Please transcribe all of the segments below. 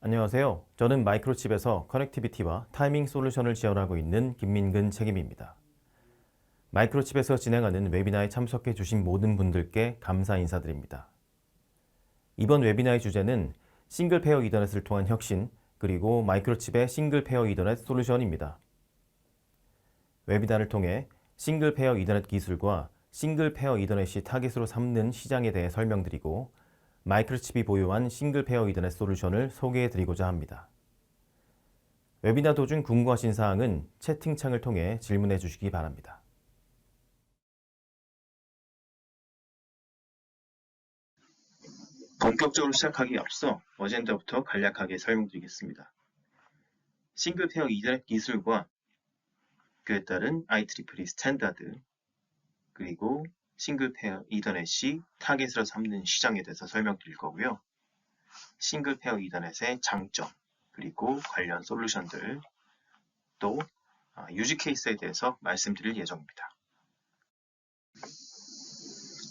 안녕하세요. 저는 마이크로칩에서 커넥티비티와 타이밍 솔루션을 지원하고 있는 김민근 책임입니다. 마이크로칩에서 진행하는 웨비나에 참석해 주신 모든 분들께 감사 인사드립니다. 이번 웨비나의 주제는 싱글 페어 이더넷을 통한 혁신, 그리고 마이크로칩의 싱글 페어 이더넷 솔루션입니다. 웨비나를 통해 싱글 페어 이더넷 기술과 싱글 페어 이더넷이 타깃으로 삼는 시장에 대해 설명드리고 마이크로칩이 보유한 싱글 페어 이더넷 솔루션을 소개해드리고자 합니다. 웨비나 도중 궁금하신 사항은 채팅창을 통해 질문해 주시기 바랍니다. 본격적으로 시작하기에 앞서 어젠다부터 간략하게 설명드리겠습니다. 싱글 페어 이더넷 기술과 그에 따른 IEEE 스탠다드, 그리고 싱글 페어 이더넷이 타겟으로 삼는 시장에 대해서 설명드릴 거고요. 싱글 페어 이더넷의 장점, 그리고 관련 솔루션들, 또 유지 케이스에 대해서 말씀드릴 예정입니다.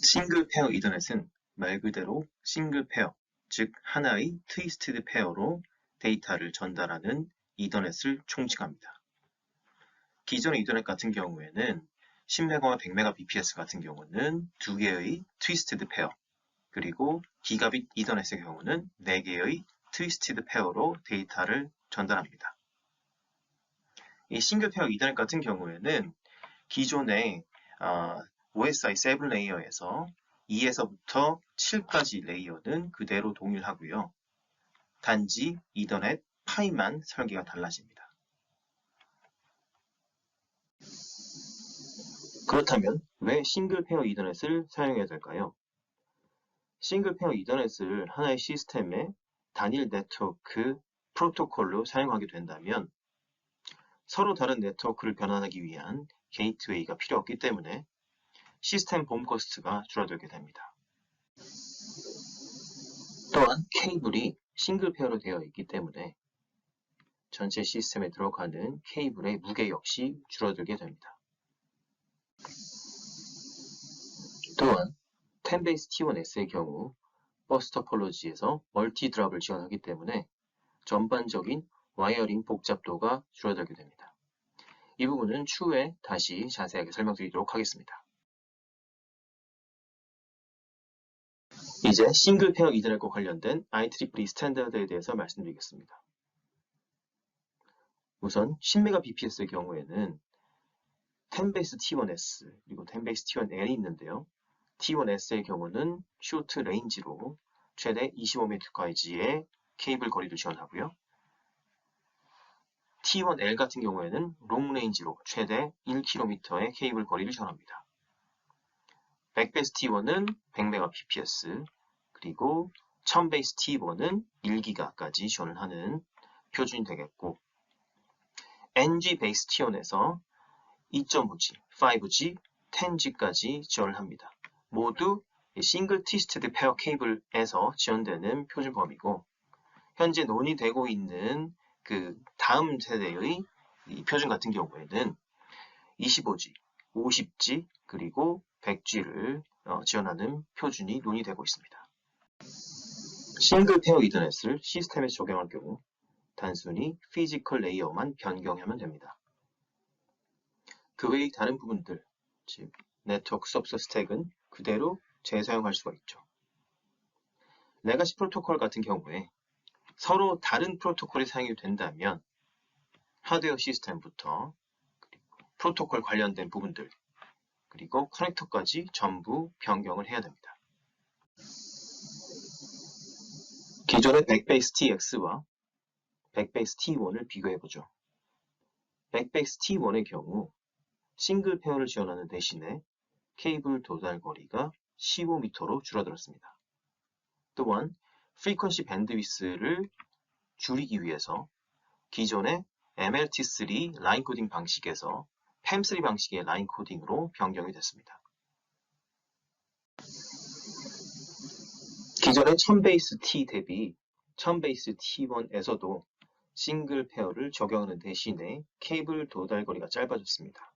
싱글 페어 이더넷은 말 그대로 싱글 페어, 즉 하나의 트위스티드 페어로 데이터를 전달하는 이더넷을 총칭합니다. 기존의 이더넷 같은 경우에는 10메가와 100메가bps 같은 경우는 2개의 트위스티드 페어, 그리고 기가빗 이더넷의 경우는 4개의 트위스티드 페어로 데이터를 전달합니다. 이 싱글 페어 이더넷 같은 경우에는 기존의 OSI 7 레이어에서 2에서부터 7까지 레이어는 그대로 동일하고요. 단지 이더넷 파이만 설계가 달라집니다. 그렇다면 왜 싱글 페어 이더넷을 사용해야 될까요? 싱글 페어 이더넷을 하나의 시스템의 단일 네트워크 프로토콜로 사용하게 된다면 서로 다른 네트워크를 변환하기 위한 게이트웨이가 필요 없기 때문에 시스템 봄 코스트가 줄어들게 됩니다. 또한 케이블이 싱글 페어로 되어 있기 때문에 전체 시스템에 들어가는 케이블의 무게 역시 줄어들게 됩니다. 또한 10base-T1S의 경우 버스 토폴로지에서 멀티 드랍을 지원하기 때문에 전반적인 와이어링 복잡도가 줄어들게 됩니다. 이 부분은 추후에 다시 자세하게 설명드리도록 하겠습니다. 이제 싱글 페어 이더넷과 관련된 IEEE 스탠다드에 대해서 말씀드리겠습니다. 우선 10mbps의 경우에는 10base-T1S 그리고 10base-T1L이 있는데요. T1S의 경우는 쇼트 레인지로 최대 25m까지의 케이블 거리를 지원하고요. T1L 같은 경우에는 롱 레인지로 최대 1km의 케이블 거리를 지원합니다. 백베이스 T1은 100mbps, 그리고 1000베이스 T1은 1GB까지 지원을 하는 표준이 되겠고, NG 베이스 T1에서 2.5G, 5G, 10G까지 지원을 합니다. 모두 싱글 트위스티드 페어 케이블에서 지원되는 표준 범위고, 현재 논의되고 있는 그 다음 세대의 이 표준 같은 경우에는 25G, 50G, 그리고 100G를 지원하는 표준이 논의되고 있습니다. 싱글 페어 이더넷을 시스템에 적용할 경우 단순히 피지컬 레이어만 변경하면 됩니다. 그 외의 다른 부분들, 즉 네트워크 서비스 스택은 그대로 재사용할 수가 있죠. 레가시 프로토콜 같은 경우에 서로 다른 프로토콜이 사용이 된다면 하드웨어 시스템부터 프로토콜 관련된 부분들, 그리고 커넥터까지 전부 변경을 해야 됩니다. 기존의 백베이스 TX와 백베이스 T1을 비교해보죠. 백베이스 T1의 경우 싱글 페어를 지원하는 대신에 케이블 도달 거리가 15m로 줄어들었습니다. 또한 프리퀀시 밴드위스를 줄이기 위해서 기존의 MLT3 라인 코딩 방식에서 PAM3 방식의 라인 코딩으로 변경이 됐습니다. 기존의 1000베이스 T 대비 1000베이스 T1에서도 싱글 페어를 적용하는 대신에 케이블 도달 거리가 짧아졌습니다.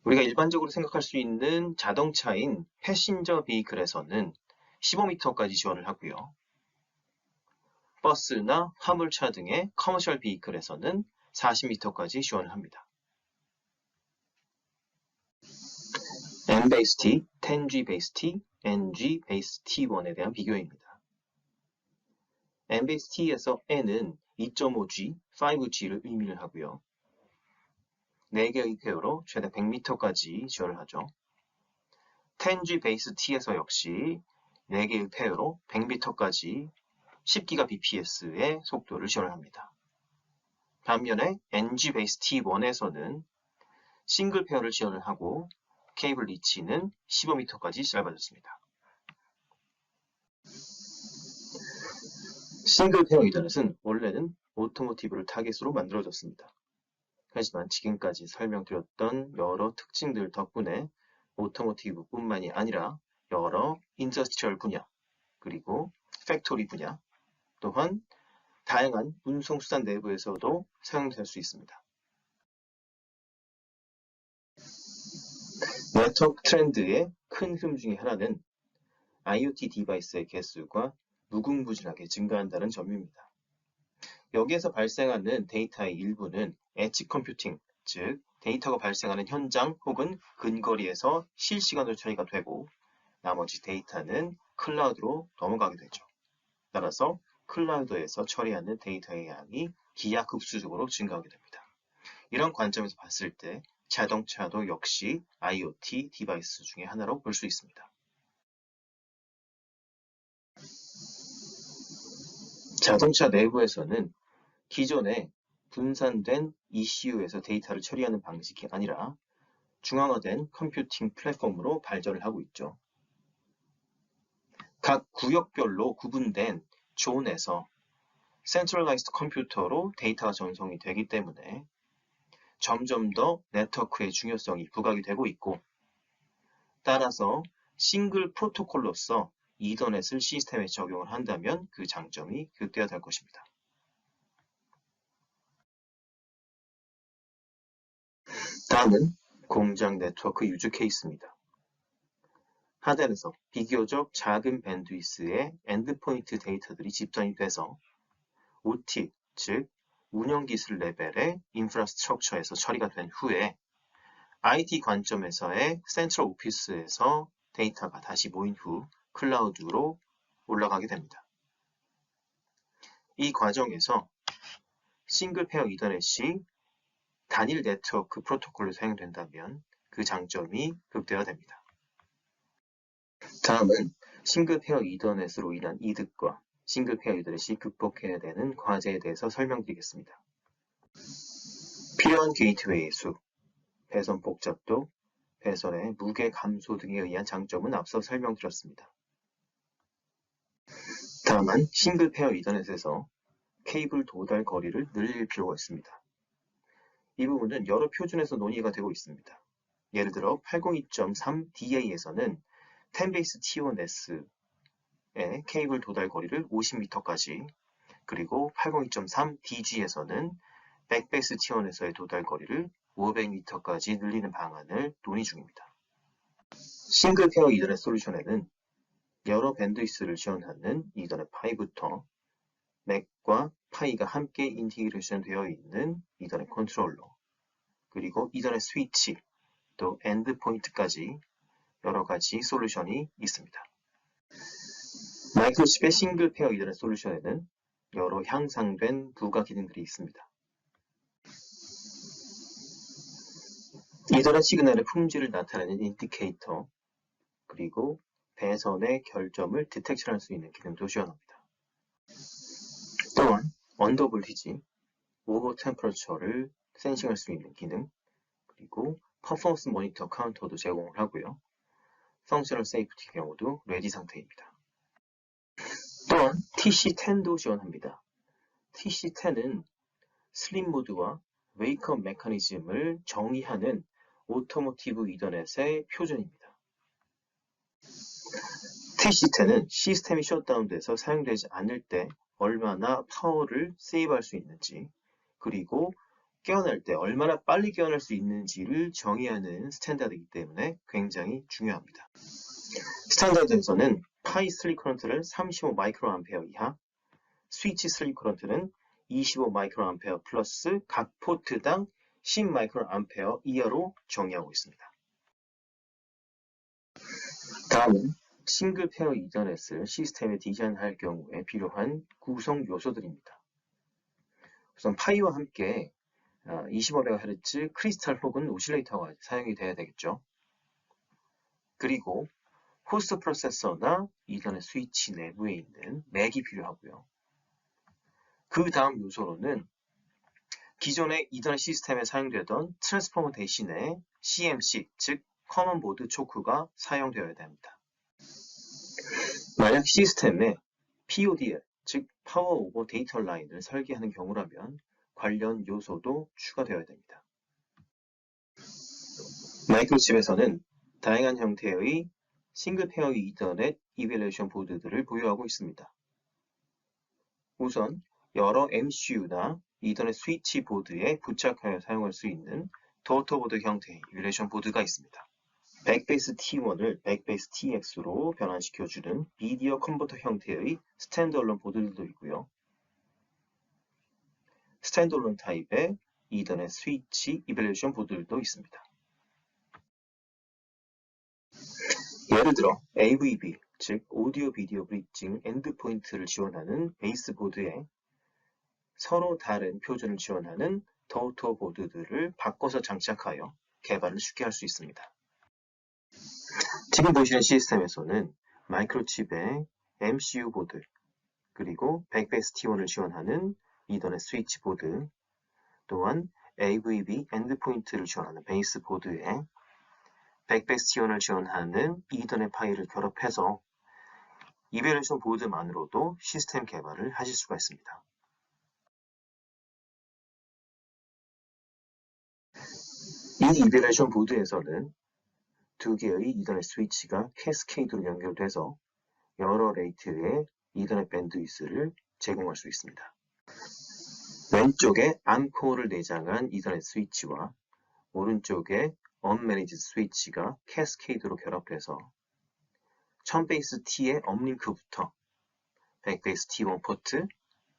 우리가 일반적으로 생각할 수 있는 자동차인 패신저 비클에서는 15m까지 지원을 하고요. 버스나 화물차 등의 커머셜 비이클에서는 40m까지 지원을 합니다. M-base-T, 10G-base-T, NG-base-T1에 대한 비교입니다. M-base-T에서 N은 2.5G, 5G를 의미를 하고요. 4개의 페어로 최대 100m까지 지원을 하죠. 10G-base-T에서 역시 4개의 페어로 100m까지 10GBps의 속도를 지원을 합니다. 반면에 NG-base-T1에서는 싱글 페어를 지원을 하고 케이블 리치는 15m까지 짧아졌습니다. 싱글 페어 이더넷은 원래는 오토모티브를 타겟으로 만들어졌습니다. 하지만 지금까지 설명드렸던 여러 특징들 덕분에 오토모티브뿐만이 아니라 여러 인더스트리얼 분야, 그리고 팩토리 분야, 또한 다양한 운송수단 내부에서도 사용될 수 있습니다. 네트워크 트렌드의 큰 흐름 중에 하나는 IoT 디바이스의 개수가 무궁무진하게 증가한다는 점입니다. 여기에서 발생하는 데이터의 일부는 엣지 컴퓨팅, 즉 데이터가 발생하는 현장 혹은 근거리에서 실시간으로 처리가 되고 나머지 데이터는 클라우드로 넘어가게 되죠. 따라서 클라우드에서 처리하는 데이터의 양이 기하급수적으로 증가하게 됩니다. 이런 관점에서 봤을 때 자동차도 역시 IoT 디바이스 중에 하나로 볼 수 있습니다. 자동차 내부에서는 기존의 분산된 ECU에서 데이터를 처리하는 방식이 아니라 중앙화된 컴퓨팅 플랫폼으로 발전을 하고 있죠. 각 구역별로 구분된 존에서 센트럴라이즈드 컴퓨터로 데이터가 전송이 되기 때문에 점점 더 네트워크의 중요성이 부각이 되고 있고, 따라서 싱글 프로토콜로서 이더넷을 시스템에 적용을 한다면 그 장점이 극대화될 것입니다. 다음은 공장 네트워크 유즈 케이스입니다. 하단에서 비교적 작은 밴드위스의 엔드포인트 데이터들이 집단이 돼서 OT, 즉 운영기술 레벨의 인프라스트럭처에서 처리가 된 후에 IT 관점에서의 센트럴 오피스에서 데이터가 다시 모인 후 클라우드로 올라가게 됩니다. 이 과정에서 싱글 페어 이더넷이 단일 네트워크 프로토콜로 사용된다면 그 장점이 극대화됩니다. 다음은 싱글 페어 이더넷으로 인한 이득과 싱글 페어 이더넷이 극복해야 되는 과제에 대해서 설명드리겠습니다. 필요한 게이트웨이의 수, 배선 복잡도, 배선의 무게 감소 등에 의한 장점은 앞서 설명드렸습니다. 다만 싱글 페어 이더넷에서 케이블 도달 거리를 늘릴 필요가 있습니다. 이 부분은 여러 표준에서 논의가 되고 있습니다. 예를 들어 802.3DA에서는 10BASE-T1S의 케이블 도달 거리를 50m까지, 그리고 802.3DG에서는 백베이스-T1에서의 도달 거리를 500m까지 늘리는 방안을 논의 중입니다. 싱글 페어 이더넷 솔루션에는 여러 밴드위스를 지원하는 이더넷 파이부터 맥과 파이가 함께 인티그레이션 되어 있는 이더넷 컨트롤러, 그리고 이더넷 스위치, 또 엔드포인트까지 여러 가지 솔루션이 있습니다. 마이크로칩의 싱글 페어 이더넷 솔루션에는 여러 향상된 부가 기능들이 있습니다. 이더넷 시그널의 품질을 나타내는 인디케이터, 그리고 배선의 결점을 디텍션할 수 있는 기능도 지원합니다. 또한 언더볼티지, 오버 템퍼러처를 센싱할 수 있는 기능, 그리고 퍼포먼스 모니터 카운터도 제공을 하고요. 펑셔널 세이프티 경우도 레디 상태입니다. 또한 TC10도 지원합니다. TC10은 슬립 모드와 웨이크업 메커니즘을 정의하는 오토모티브 이더넷의 표준입니다. TC10은 시스템이 셧다운돼서 사용되지 않을 때 얼마나 파워를 세이브할 수 있는지, 그리고 깨어날 때 얼마나 빨리 깨어날 수 있는지를 정의하는 스탠다드이기 때문에 굉장히 중요합니다. 스탠다드에서는 파이 슬립 커런트를 35 마이크로 암페어 이하, 스위치 슬립 커런트는 25 마이크로 암페어 플러스 각 포트당 10 마이크로 암페어 이하로 정의하고 있습니다. 다음은 싱글 페어 이더넷을 시스템에 디자인할 경우에 필요한 구성 요소들입니다. 우선 파이와 함께 25MHz 크리스탈 혹은 오실레이터가 사용이 돼야 되겠죠. 그리고 호스트 프로세서나 이더넷 스위치 내부에 있는 맥이 필요하고요. 그 다음 요소로는 기존의 이더넷 시스템에 사용되던 트랜스포머 대신에 CMC, 즉 커먼 보드 초크가 사용되어야 됩니다. 만약 시스템에 PODL, 즉 파워 오버 데이터 라인을 설계하는 경우라면 관련 요소도 추가되어야 됩니다. 마이크로칩에서는 다양한 형태의 싱글 페어 이더넷 이밸루에이션 보드들을 보유하고 있습니다. 우선 여러 MCU나 이더넷 스위치 보드에 부착하여 사용할 수 있는 도어보드 형태의 이뮬레이션 보드가 있습니다. 백베이스 T1을 백베이스 TX로 변환시켜주는 미디어 컨버터 형태의 스탠드얼론 보드들도 있고요. 스탠드얼론 타입의 이더넷 스위치 이밸루에이션 보드들도 있습니다. 예를 들어 AVB, 즉 오디오 비디오 브리징 엔드포인트를 지원하는 베이스 보드에 서로 다른 표준을 지원하는 더우터 보드들을 바꿔서 장착하여 개발을 쉽게 할 수 있습니다. 지금 보시는 시스템에서는 마이크로칩의 MCU 보드, 그리고 백베이스 T1을 지원하는 이더넷 스위치 보드, 또한 AVB 엔드포인트를 지원하는 베이스 보드에 백베이스 T1을 지원하는 이더넷 파일을 결합해서 이밸루에이션 보드만으로도 시스템 개발을 하실 수가 있습니다. 이 이밸루에이션 보드에서는 두 개의 이더넷 스위치가 캐스케이드로 연결돼서 여러 레이트의 이더넷 밴드위스를 제공할 수 있습니다. 왼쪽에 암코어를 내장한 이더넷 스위치와 오른쪽에 언매니지드 스위치가 캐스케이드로 결합돼서 1000베이스 T의 업링크부터 백베이스 T1 포트,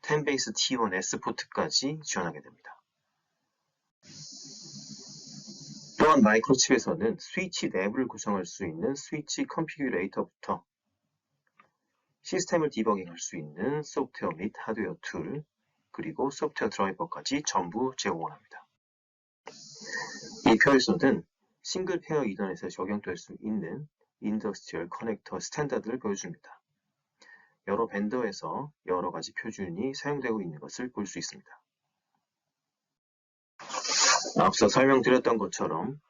10베이스 T1S 포트까지 지원하게 됩니다. 또한 마이크로칩에서는 스위치 내부를 구성할 수 있는 스위치 컨피규레이터부터 시스템을 디버깅할 수 있는 소프트웨어 및 하드웨어 툴, 그리고 소프트웨어 드라이버까지 전부 제공을 합니다. 이 표에서는 싱글 페어 이더넷에 적용될 수 있는 인더스트리얼 커넥터 스탠다드를 보여줍니다. 여러 벤더에서 여러 가지 표준이 사용되고 있는 것을 볼 수 있습니다. 앞서 설명드렸던 것처럼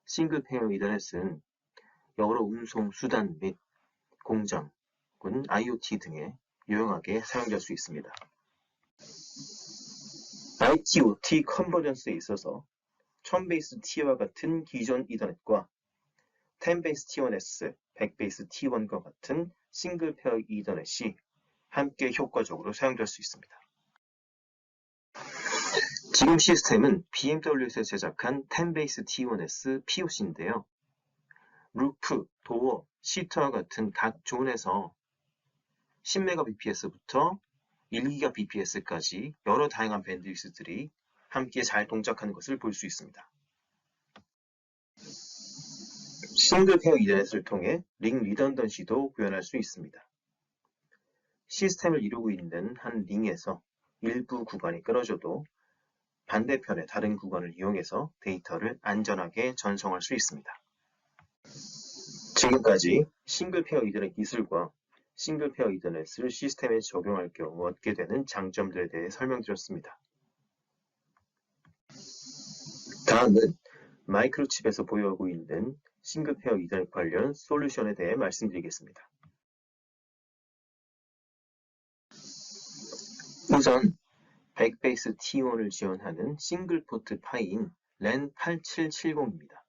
싱글 페어 이더넷은 여러 운송 수단 및 공장, IoT 등에 유용하게 사용될 수 있습니다. IT/OT 컨버전스에 있어서 1000베이스 T와 같은 기존 이더넷과 10베이스 T1S, 100베이스 T1과 같은 싱글 페어 이더넷이 함께 효과적으로 사용될 수 있습니다. 지금 시스템은 BMW에서 제작한 10베이스 T1S POC인데요. 루프, 도어, 시트와 같은 각 존에서 10Mbps부터 1GBps까지 여러 다양한 밴드위스들이 함께 잘 동작하는 것을 볼 수 있습니다. 싱글 페어 이더넷을 통해 링 리던던시도 구현할 수 있습니다. 시스템을 이루고 있는 한 링에서 일부 구간이 끊어져도 반대편의 다른 구간을 이용해서 데이터를 안전하게 전송할 수 있습니다. 지금까지 싱글 페어 이더넷 기술과 싱글 페어 이더넷을 시스템에 적용할 경우 얻게 되는 장점들에 대해 설명드렸습니다. 다음은 마이크로칩에서 보유하고 있는 싱글 페어 이더넷 관련 솔루션에 대해 말씀드리겠습니다. 우선 백베이스 T1을 지원하는 싱글 포트 파이인 LAN 8770입니다.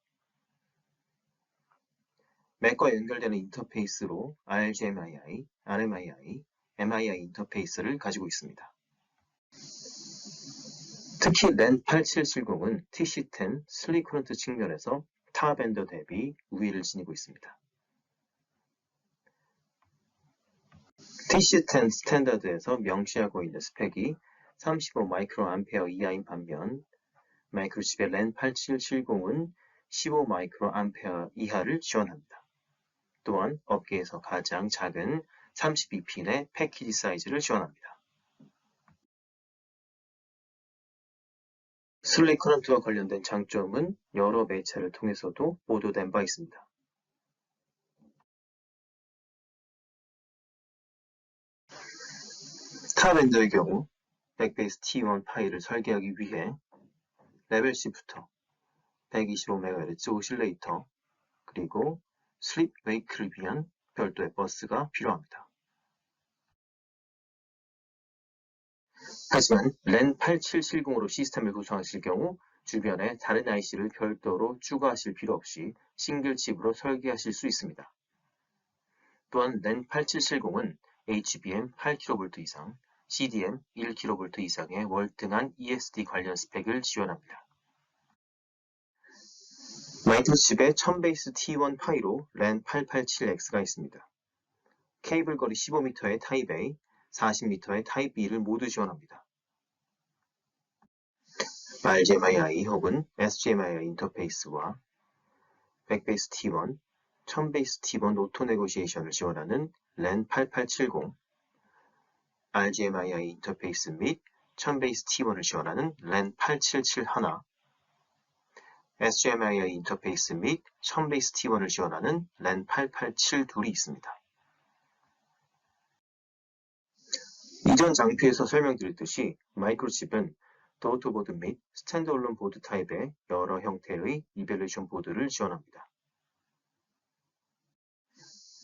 맥과 연결되는 인터페이스로 RGMII, RMII, MII 인터페이스를 가지고 있습니다. 특히 LAN 8770은 TC10 슬립 커런트 측면에서 타 벤더 대비 우위를 지니고 있습니다. TC10 스탠다드에서 명시하고 있는 스펙이 35 마이크로암페어 이하인 반면 마이크로칩의 랜 8770은 15 마이크로암페어 이하를 지원합니다. 또한 업계에서 가장 작은 32핀의 패키지 사이즈를 지원합니다. 슬릭 커런트와 관련된 장점은 여러 매체를 통해서도 보도된 바 있습니다. 타 벤더의 경우 백베이스 T1 파일을 설계하기 위해 레벨 C부터 125MHz 오실레이터 그리고 슬립 웨이크를 위한 별도의 버스가 필요합니다. 하지만 랜 8770으로 시스템을 구성하실 경우 주변에 다른 IC를 별도로 추가하실 필요 없이 싱글 칩으로 설계하실 수 있습니다. 또한 랜 8770은 HBM 8kV 이상, CDM 1kV 이상의 월등한 ESD 관련 스펙을 지원합니다. 마이크로칩에 1000베이스 T1 파이로 랜 887X가 있습니다. 케이블 거리 15m의 타입 A, 40m의 타입 B를 모두 지원합니다. RGMI 혹은 SGMI 인터페이스와 백베이스 T1, 1000베이스 T1 오토 네고시에이션을 지원하는 랜 8870, RGMI 인터페이스 및 1000베이스 T1을 지원하는 랜 8771, SGMI 인터페이스 및 1000베이스 T1을 지원하는 랜 8872이 있습니다. 이전 장표에서 설명드렸듯이 마이크로칩은 도어토보드 및 스탠드얼론 보드 타입의 여러 형태의 이벨루에이션 보드를 지원합니다.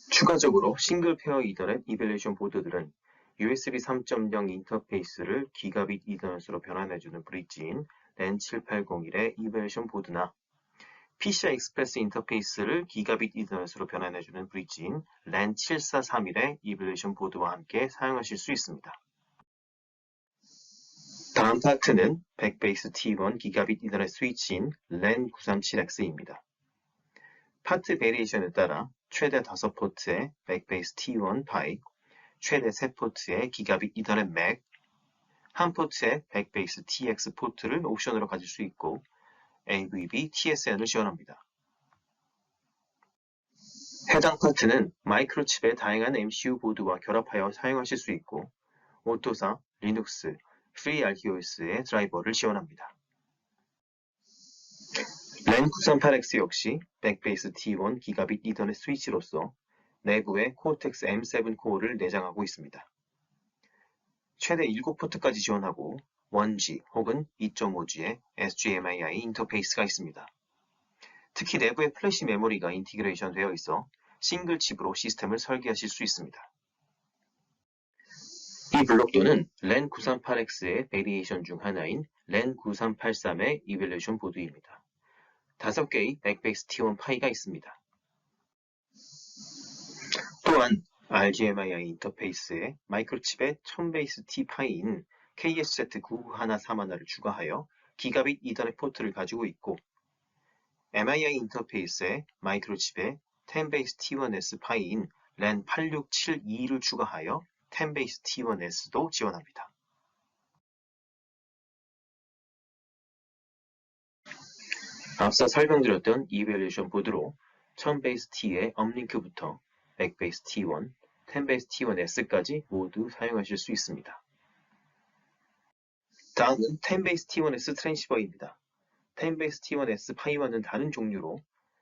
추가적으로 싱글 페어 이더넷 이벨루에이션 보드들은 USB 3.0 인터페이스를 기가빗 이더넷으로 변환해주는 브릿지인 랜 7801의 이벨루에이션 보드나 PCI 익스프레스 인터페이스를 기가빗 이더넷으로 변환해주는 브릿지인 랜 7431의 이벨루에이션 보드와 함께 사용하실 수 있습니다. 다음 파트는 백베이스 T1 기가빗 이더넷 스위치인 랜 937X입니다. 파트 베리에이션에 따라 최대 5포트의 백베이스 T1 파이, 최대 3포트의 기가빗 이더넷 맥, 한 포트의 백베이스 TX 포트를 옵션으로 가질 수 있고 AVB TSN을 지원합니다. 해당 파트는 마이크로칩의 다양한 MCU 보드와 결합하여 사용하실 수 있고 오토사, 리눅스, FreeRTOS의 드라이버를 지원합니다. 랜 938X 역시 백베이스 T1 기가빗 이더넷 스위치로서 내부에 코텍스 M7 코어를 내장하고 있습니다. 최대 7포트까지 지원하고 1G 혹은 2.5G의 SGMI 인터페이스가 있습니다. 특히 내부에 플래시 메모리가 인티그레이션 되어 있어 싱글 칩으로 시스템을 설계하실 수 있습니다. 이 블록도는 랜 938X의 베리에이션 중 하나인 랜 9383의 이벨루에이션 보드입니다. 5개의 백베이스 T1 파이가 있습니다. 또한 RGMI 인터페이스에 마이크로칩의 1000베이스 T 파이인 KSZ9913를 추가하여 기가빗 이더넷 포트를 가지고 있고 MII 인터페이스에 마이크로칩의 10베이스 T1S 파이인 랜 8672를 추가하여 10베이스 T1S도 지원합니다. 앞서 설명드렸던 이벨루에이션 보드로 1000베이스 T의 업링크부터 백베이스 T1, 10베이스 T1S까지 모두 사용하실 수 있습니다. 다음은 10베이스 T1S 트랜시버입니다. 10베이스 T1S 파이와는 다른 종류로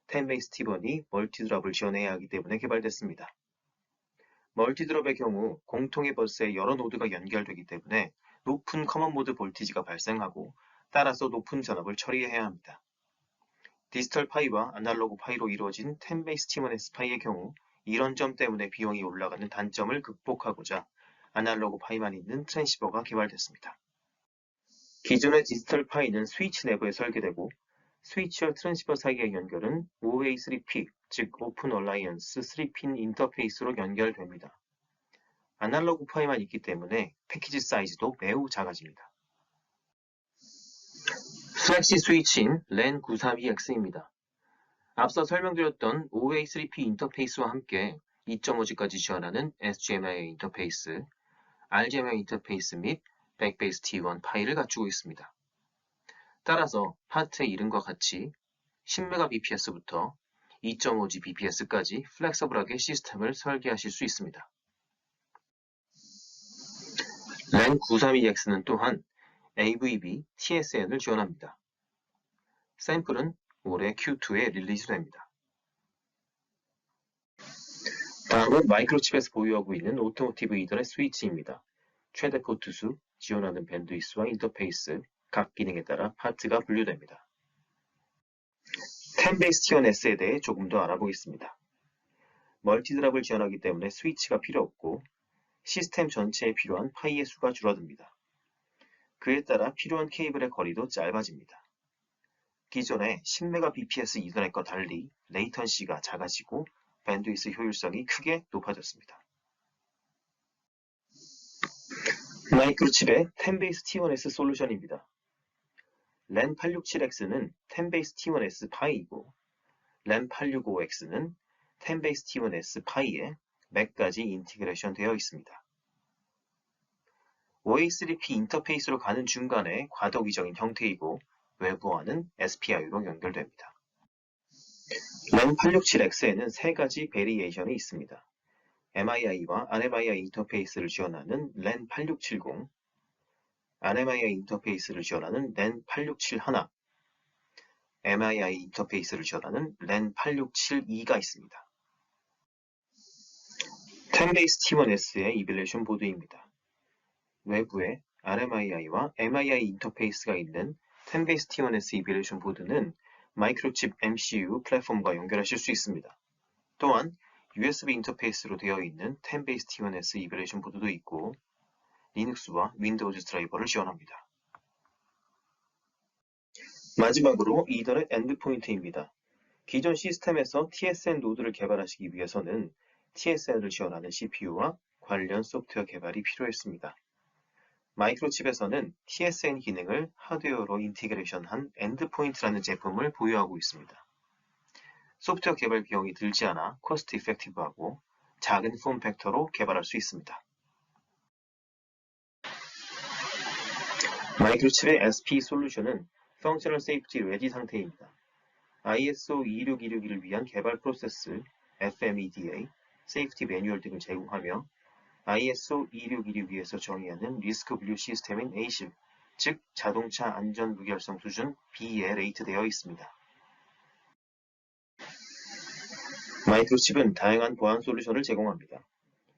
10베이스 T1이 멀티드롭을 지원해야 하기 때문에 개발됐습니다. 멀티드롭의 경우 공통의 버스에 여러 노드가 연결되기 때문에 높은 커먼 모드 볼티지가 발생하고 따라서 높은 전압을 처리해야 합니다. 디지털 파이와 아날로그 파이로 이루어진 10베이스 T1S 파이의 경우 이런 점 때문에 비용이 올라가는 단점을 극복하고자 아날로그 파이만 있는 트랜시버가 개발됐습니다. 기존의 디지털 파이는 스위치 내부에 설계되고 스위치와 트랜시버 사이의 연결은 5웨이 3P, 즉 오픈 얼라이언스 3핀 인터페이스로 연결됩니다. 아날로그 파이만 있기 때문에 패키지 사이즈도 매우 작아집니다. 플렉시 스위치인 랜 932X입니다. 앞서 설명드렸던 5웨이 3P 인터페이스와 함께 2.5G까지 지원하는 SGMI 인터페이스, RGMI 인터페이스 및 백베이스 T1 파일을 갖추고 있습니다. 따라서 파트의 이름과 같이 10Mbps부터 2.5Gbps까지 플렉서블하게 시스템을 설계하실 수 있습니다. LAN 932X는 또한 AVB TSN을 지원합니다. 샘플은 올해 Q2에 릴리즈됩니다. 다음은 마이크로칩에서 보유하고 있는 오토모티브 이더넷 스위치입니다. 최대 포트 수, 지원하는 밴드위스와 인터페이스, 각 기능에 따라 파트가 분류됩니다. 10BASE-T1S에 대해 조금 더 알아보겠습니다. 멀티드랍을 지원하기 때문에 스위치가 필요 없고 시스템 전체에 필요한 파이의 수가 줄어듭니다. 그에 따라 필요한 케이블의 거리도 짧아집니다. 기존의 10Mbps 이더넷과 달리 레이턴시가 작아지고 밴드위스 효율성이 크게 높아졌습니다. 마이크로칩의 10BASE-T1S 솔루션입니다. LAN 867X는 10BASE-T1S 파이이고 LAN 865X는 10BASE-T1S 파이에 맥까지 인티그레이션 되어 있습니다. OA3P 인터페이스로 가는 중간에 과도기적인 형태이고 외부와는 SPI로 연결됩니다. LAN 867X에는 세 가지 베리에이션이 있습니다. MII와 RMII 인터페이스를 지원하는 LAN 8670, RMII 인터페이스를 지원하는 LAN 8671, MII 인터페이스를 지원하는 LAN 8672가 있습니다. 10BASE-T1S의 이빌레이션 보드입니다. 외부에 RMII와 MII 인터페이스가 있는 10BASE-T1S 이빌레이션 보드는 마이크로칩 MCU 플랫폼과 연결하실 수 있습니다. 또한 USB 인터페이스로 되어 있는 10BASE-T1S 이빌레이션 보드도 있고 리눅스와 윈도우즈 드라이버를 지원합니다. 마지막으로 이더넷 엔드포인트입니다. 기존 시스템에서 TSN 노드를 개발하시기 위해서는 TSN을 지원하는 CPU와 관련 소프트웨어 개발이 필요했습니다. 마이크로칩에서는 TSN 기능을 하드웨어로 인티그레이션한 엔드포인트라는 제품을 보유하고 있습니다. 소프트웨어 개발 비용이 들지 않아 코스트 이펙티브하고 작은 폼팩터로 개발할 수 있습니다. 마이크로칩의 SP 솔루션은 펑셔널 세이프티 레디 상태입니다. ISO 26261을 위한 개발 프로세스, FMEDA, 세이프티 매뉴얼 등을 제공하며 ISO 26262에서 정의하는 리스크 분류 시스템인 ASIL, 즉 자동차 안전 무결성 수준 B에 레이트되어 있습니다. 마이크로칩은 다양한 보안 솔루션을 제공합니다.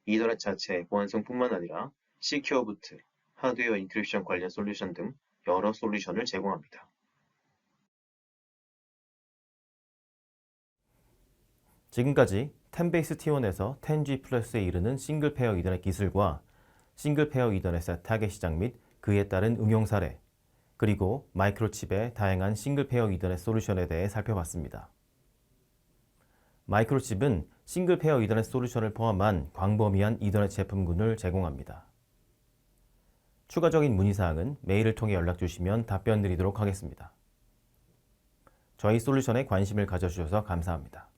이더넷 자체의 보안성뿐만 아니라 시큐어 부트, 하드웨어 인크립션 관련 솔루션 등 여러 솔루션을 제공합니다. 지금까지 10BASE-T1에서 10G 플러스에 이르는 싱글 페어 이더넷 기술과 싱글 페어 이더넷의 타겟 시장 및 그에 따른 응용 사례, 그리고 마이크로칩의 다양한 싱글 페어 이더넷 솔루션에 대해 살펴봤습니다. 마이크로칩은 싱글 페어 이더넷 솔루션을 포함한 광범위한 이더넷 제품군을 제공합니다. 추가적인 문의사항은 메일을 통해 연락주시면 답변 드리도록 하겠습니다. 저희 솔루션에 관심을 가져주셔서 감사합니다.